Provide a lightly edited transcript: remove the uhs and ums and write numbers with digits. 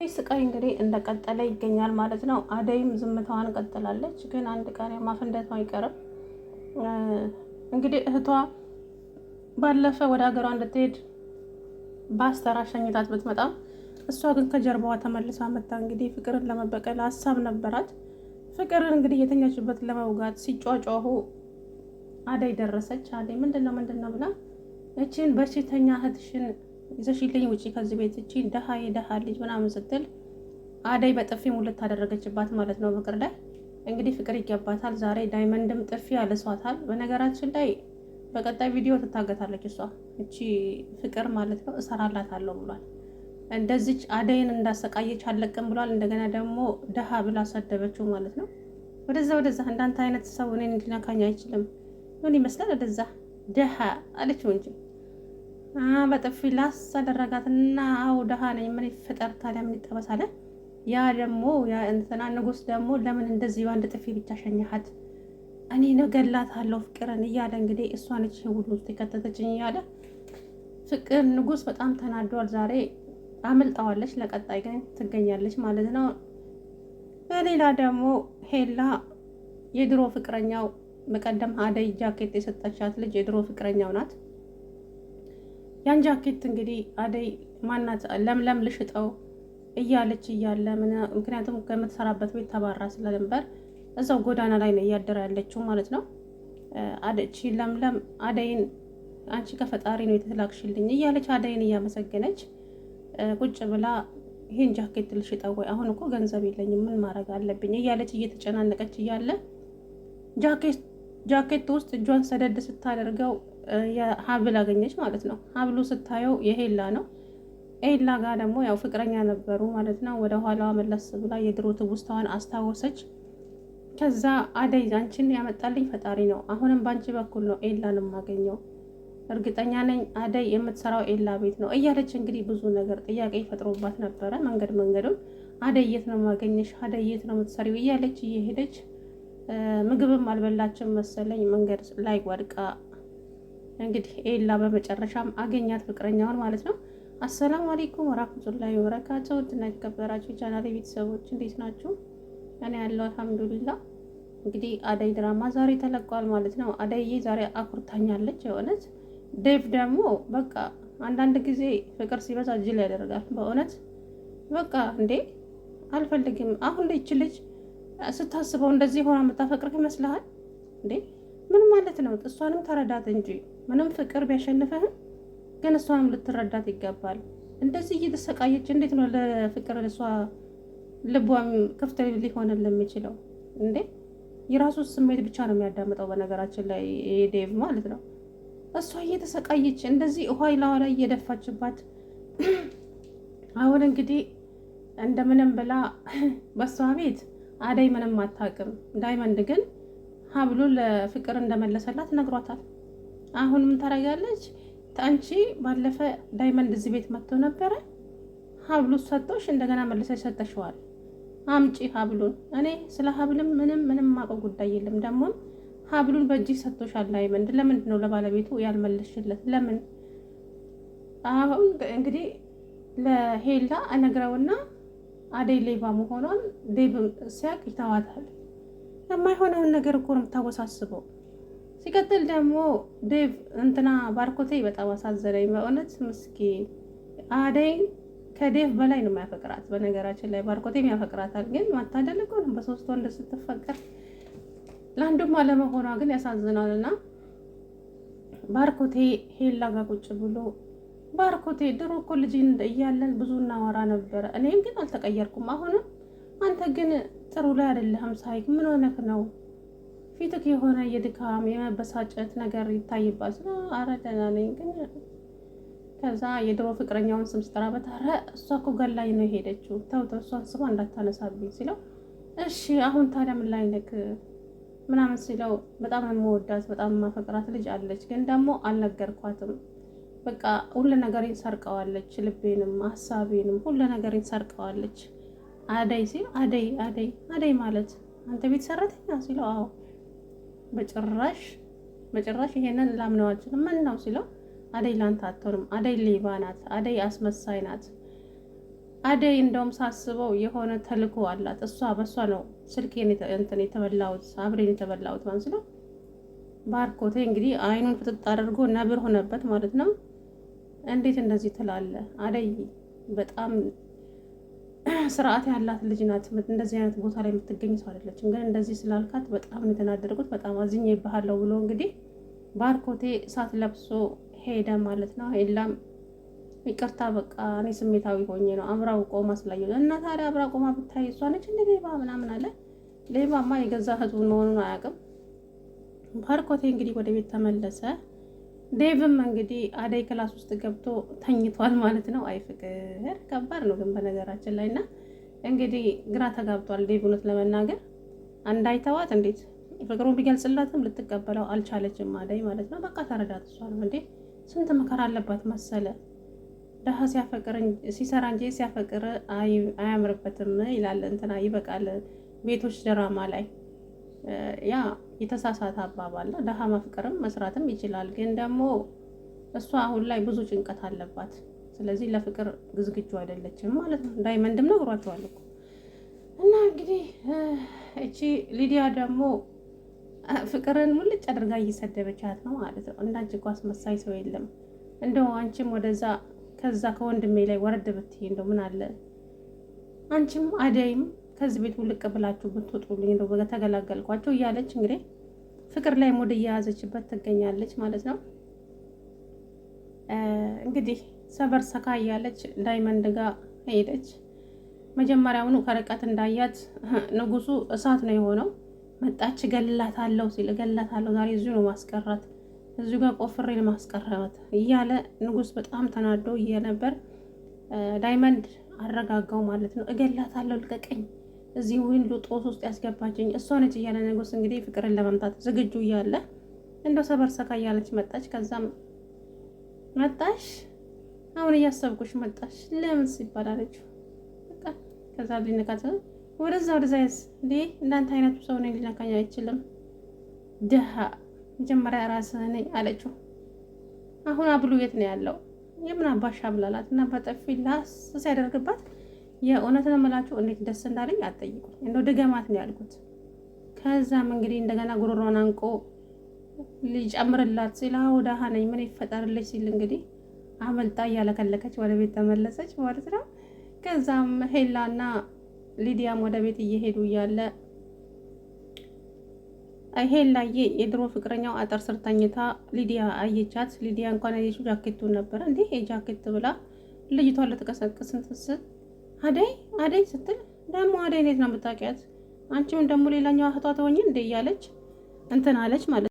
ስቃይ እንግዲህ እንደቀጠለ ይገኛል ማለት ነው። አደይም ዝምታዋን ቀጥላለች፣ ግን አንድ ቀን ማፈንደቷ አይቀርም። እንግዲህ እህቷ ባለፈ ወደ ሀገሯ እንድትሄድ በአስተራ ሸኝታት ብትመጣም እሷ ግን ከጀርባዋ ተመልሳ መጣ። እንግዲህ ፍቅርን ለመበቀል ሀሳብ ነበራት። ፍቅርን እንግዲህ የተኛችበት ለመውጋት ሲጫጫሁ አደይ ደረሰች። አደይ ምንድነው ብላ እቺን በሽተኛ እህትሽን ይዘሽልኝ ውጪ ከዚህ ቤት፣ እቺ ደሃ የደሃ ልጅ ምናምን ስትል አደይ በጥፊ ሙልት ታደረገችባት ማለት ነው። ፍቅር ላይ እንግዲህ ፍቅር ይገባታል። ዛሬ ዳይመንድም ጥፊ ያልሷታል። በነገራችን ላይ በቀጣይ ቪዲዮ ትታገታለች እሷ እቺ ፍቅር ማለት ነው። እሰራላታለሁ ብሏል። እንደዚች አደይን እንዳሰቃየች አለቅም ብሏል። እንደገና ደግሞ ደሃ ብላ ሰደበችው ማለት ነው። ወደዛ እንዳንተ አይነት ሰው እኔን እንዲነካኝ አይችልም። ምን ይመስላል ወደዛ ደሃ አለችው እንጂ በጥፊ ላስ አደረጋትና አው ደሃ ነኝ ምን ይፈጠር ታዲያ ምን ይጠበሳለ። ያ ደግሞ ያ እንትና ንጉስ ደግሞ ለምን እንደዚህ በአንድ ጥፊ ብቻ ሸኛሃት? እኔ ነገላታለሁ ፍቅርን እያለ እንግዲህ እሷ ነች ሁሉ ውስጥ የከተተችኝ እያለ ፍቅር ንጉስ በጣም ተናዷል። ዛሬ አምልጣዋለች፣ ለቀጣይ ግን ትገኛለች ማለት ነው። በሌላ ደግሞ ሄላ የድሮ ፍቅረኛው በቀደም አደይ ጃኬት የሰጠቻት ልጅ የድሮ ፍቅረኛው ናት። ያን ጃኬት እንግዲህ አደይ ማናት ለምለም ልሽጠው እያለች እያለ ምክንያቱም ከምትሰራበት ቤት ተባራ ስለነበር እዛው ጎዳና ላይ ነው እያደረ ያለችው ማለት ነው። አደቺ ለምለም አደይን አንቺ ከፈጣሪ ነው የተላክሽልኝ እያለች አደይን እያመሰገነች ቁጭ ብላ ይሄን ጃኬት ልሽጠው ወይ አሁን እኮ ገንዘብ የለኝም ምን ማድረግ አለብኝ እያለች እየተጨናነቀች እያለ ጃኬት ውስጥ እጇን ሰደድ ስታደርገው የሀብል አገኘች ማለት ነው። ሀብሉ ስታየው የሄላ ነው። ሄላ ጋር ደግሞ ያው ፍቅረኛ ነበሩ ማለት ነው። ወደ ኋላዋ መለስ ብላ የድሮ ትውስታዋን አስታወሰች። ከዛ አደይ አንቺን ያመጣልኝ ፈጣሪ ነው፣ አሁንም ባንቺ በኩል ነው ኤላን የማገኘው፣ እርግጠኛ ነኝ አደይ የምትሰራው ኤላ ቤት ነው እያለች እንግዲህ ብዙ ነገር ጥያቄ ይፈጥሮባት ነበረ። መንገዱን አደይ የት ነው የማገኘሽ፣ አደይ የት ነው የምትሰሪው እያለች እየሄደች ምግብም አልበላችም መሰለኝ መንገድ ላይ ወድቃ እንግዲህ ኤላ በመጨረሻም አገኛት ፍቅረኛውን ማለት ነው። አሰላሙ አለይኩም ወራህመቱላሂ ወበረካቱ። እና የተከበራችሁ ቻናሌ ቤተሰቦች እንዴት ናችሁ? እኔ ያለው አልሐምዱሊላህ። እንግዲህ አደይ ድራማ ዛሬ ተለቋል ማለት ነው። አደይዬ ዛሬ አኩርታኛለች የእውነት። ዴቭ ደግሞ በቃ አንዳንድ ጊዜ ፍቅር ሲበዛ ጅል ያደርጋል በእውነት። በቃ እንዴ አልፈልግም። አሁን ላይ ልጅ ስታስበው እንደዚህ ሆና የምታፈቅርህ ይመስልሃል እንዴ? ምን ማለት ነው? እሷንም ተረዳት እንጂ ምንም ፍቅር ቢያሸንፍህም ግን እሷንም ልትረዳት ይገባል። እንደዚህ እየተሰቃየች እንዴት ነው ለፍቅር እሷ ልቧም ክፍት ሊሆንልን የሚችለው እንዴ? የራሱ ስሜት ብቻ ነው የሚያዳምጠው። በነገራችን ላይ ዴቭ ማለት ነው። እሷ እየተሰቃየች እንደዚህ ውሃ ላዋ ላይ እየደፋችባት አሁን እንግዲህ እንደምንም ብላ በሷ ቤት አደይ ምንም አታውቅም። ዳይመንድ ግን ሀብሉ ለፍቅር እንደመለሰላት ነግሯታል። አሁን ምን ታደርጋለች? አንቺ ባለፈ ዳይመንድ እዚህ ቤት መጥቶ ነበረ፣ ሀብሉ ሰጥቶሽ እንደገና መልሰሽ ሰጠሽዋል። አምጪ ሀብሉን። እኔ ስለ ሀብልም ምንም ማውቀው ጉዳይ የለም። ደግሞ ሀብሉን በእጅ ሰጥቶሻል ዳይመንድ። ለምንድን ነው ለባለቤቱ ያልመለስሽለት? ለምን? አሁን እንግዲህ ለሄላ እነግረውና አደይ ሌባ መሆኗን ዴቭ ሲያቅ ይተዋታል። የማይሆነውን ነገር እኮ ነው የምታወሳስበው። ሲቀጥል ደግሞ ዴቭ እንትና ባርኮቴ በጣም አሳዘነኝ በእውነት ምስኪን። አደይ ከዴቭ በላይ ነው የሚያፈቅራት። በነገራችን ላይ ባርኮቴም ያፈቅራታል፣ ግን ማታደል እኮ ነው በሶስት ወንድ ስትፈቀር ለአንዱም አለመሆኗ ግን ያሳዝናል። እና ባርኮቴ ሄላ ጋር ቁጭ ብሎ ባርኮቴ ድሮ እኮ ልጅ እያለን ብዙ እናወራ ነበረ፣ እኔም ግን አልተቀየርኩም። አሁንም አንተ ግን ጥሩ ላይ አይደለህም ሳይክ። ምን ሆነህ ነው? ፊትክ የሆነ የድካም የመበሳጨት ነገር ይታይባል። አረ ደህና ነኝ ግን ከዛ የድሮ ፍቅረኛውን ስም ስጠራበት አረ እሷ እኮ ገላኝ ነው የሄደችው፣ ተው እሷን ስሟ እንዳታነሳብኝ ሲለው እሺ አሁን ታዲያ ምን ላይ ነክ ምናምን ሲለው በጣም የምወዳት በጣም የማፈቅራት ልጅ አለች፣ ግን ደግሞ አልነገርኳትም። በቃ ሁሉ ነገሬን ሰርቀዋለች፣ ልቤንም ሀሳቤንም ሁሉ ነገሬን ሰርቀዋለች። አደይ ሲል አደይ ማለት አንተ ቤት ሰራተኛ ሲለው አዎ። በጭራሽ ይሄንን ላምነው አልችልም። ምን ነው ሲለው አደይ ላንተ አትሆንም፣ አደይ ሌባ ናት፣ አደይ አስመሳይ ናት፣ አደይ እንደውም ሳስበው የሆነ ተልእኮ አላት። በእሷ ነው ስልኬን እንትን የተበላሁት አብሬን የተበላሁት ማለት ነው። ባርኮቴ እንግዲህ አይኑን ፍጥጥ አድርጎ ነብር ሆነበት ማለት ነው። እንዴት እንደዚህ ትላለ? አደይ በጣም ስርዓት ያላት ልጅ ናት። እንደዚህ አይነት ቦታ ላይ የምትገኝ ሰው አይደለችም። ግን እንደዚህ ስላልካት በጣም የተናደድኩት በጣም አዝኜብሃለሁ ብሎ እንግዲህ ባርኮቴ እሳት ለብሶ ሄደ ማለት ነው። ሄላም ይቅርታ በቃ እኔ ስሜታዊ ሆኜ ነው አብራው ቆማ ስላየሁ እና ታዲያ አብራ ቆማ ብታይ እሷ ነች እንደ ሌባ ምናምን አለ። ሌባማ የገዛ ህዝቡ መሆኑን አያውቅም። ባርኮቴ እንግዲህ ወደ ቤት ተመለሰ። ዴቭም እንግዲህ አደይ ክላስ ውስጥ ገብቶ ተኝቷል ማለት ነው። አይ ፍቅር ከባድ ነው ግን በነገራችን ላይ እና እንግዲህ ግራ ተጋብቷል ዴቭ። እውነት ለመናገር እንዳይተዋት እንዴት ፍቅሩን ቢገልጽላትም ልትቀበለው አልቻለችም አደይ ማለት ነው። በቃ ተረዳት። እሷ ነው እንዴ ስንት መከራ አለባት መሰለ። ደሃ ሲሰራ እንጂ ሲያፈቅር አያምርበትም ይላል እንትና ይበቃል ቤቶች ድራማ ላይ ያ የተሳሳተ አባባል ነው። ደሃ ማፍቀርም መስራትም ይችላል። ግን ደግሞ እሷ አሁን ላይ ብዙ ጭንቀት አለባት። ስለዚህ ለፍቅር ዝግጁ አይደለችም ማለት ነው። ዳይመንድም ነግሯቸዋል እኮ እና እንግዲህ እቺ ሊዲያ ደግሞ ፍቅርን ሙልጭ አድርጋ እየሰደበቻት ነው ማለት ነው። እንዳንቺ እኮ አስመሳይ ሰው የለም። እንደው አንቺም ከዛ ከወንድሜ ላይ ወረድ ብትይ እንደው ምን አለ አንቺም አደይም ከዚህ ቤት ውልቅ ብላችሁ ብትወጡልኝ እንደው ተገላገልኳቸው እያለች እንግዲህ ፍቅር ላይ ሞድ እየያዘችበት ትገኛለች ማለት ነው። እንግዲህ ሰበር ሰካ እያለች ዳይመንድ ጋር ሄደች። መጀመሪያውኑ ከርቀት እንዳያት ንጉሱ እሳት ነው የሆነው። መጣች እገላታለሁ ሲል እገላታለሁ ዛሬ እዚሁ ነው ማስቀራት እዚሁ ጋር ቆፍሬ ማስቀረት እያለ ንጉስ በጣም ተናዶ እየነበር ዳይመንድ አረጋጋው ማለት ነው። እገላታለሁ ልቀቀኝ እዚህ ሁሉ ጦስ ውስጥ ያስገባችኝ እሷ ነች እያለ ንጉስ እንግዲህ ፍቅርን ለመምታት ዝግጁ እያለ እንደው ሰበር ሰካ እያለች መጣች። ከዛም መጣሽ አሁን እያሰብኩሽ መጣሽ ለምን ሲባል አለችው። በቃ ከዛ ሊነካት ወደዛስ እንዴ እንዳንተ አይነቱ ሰው ነኝ ሊነካኝ አይችልም ደሃ መጀመሪያ ራስህ ነኝ አለችው። አሁን አብሉ የት ነው ያለው? የምን አባሻ ብላላት እና በጠፊ ላስ ሲያደርግባት የእውነት ነው የምላችሁ እንዴት ደስ እንዳለኝ አትጠይቁኝ። እንደው ድገማት ነው ያልኩት። ከዛም እንግዲህ እንደገና ጉሮሯን አንቆ ሊጨምርላት ሲል ደሃ ነኝ ምን ይፈጠርልሽ ሲል እንግዲህ አመልጣ እያለከለከች ወደ ቤት ተመለሰች ማለት ነው። ከዛም ሄላና ሊዲያም ወደ ቤት እየሄዱ እያለ ሄላዬ የድሮ ፍቅረኛው አጥር ስር ተኝታ ሊዲያ አየቻት። ሊዲያ እንኳን አየችው ጃኬቱን ነበረ እንዴ የጃኬት ብላ ልጅቷን ልትቀሰቅስ ስትል አደይ ስትል ደግሞ አደይ እንዴት ነው የምታውቂያት? አንቺም ደግሞ ሌላኛው እህቷ ተወኝ እንዴ እያለች እንትን አለች ማለት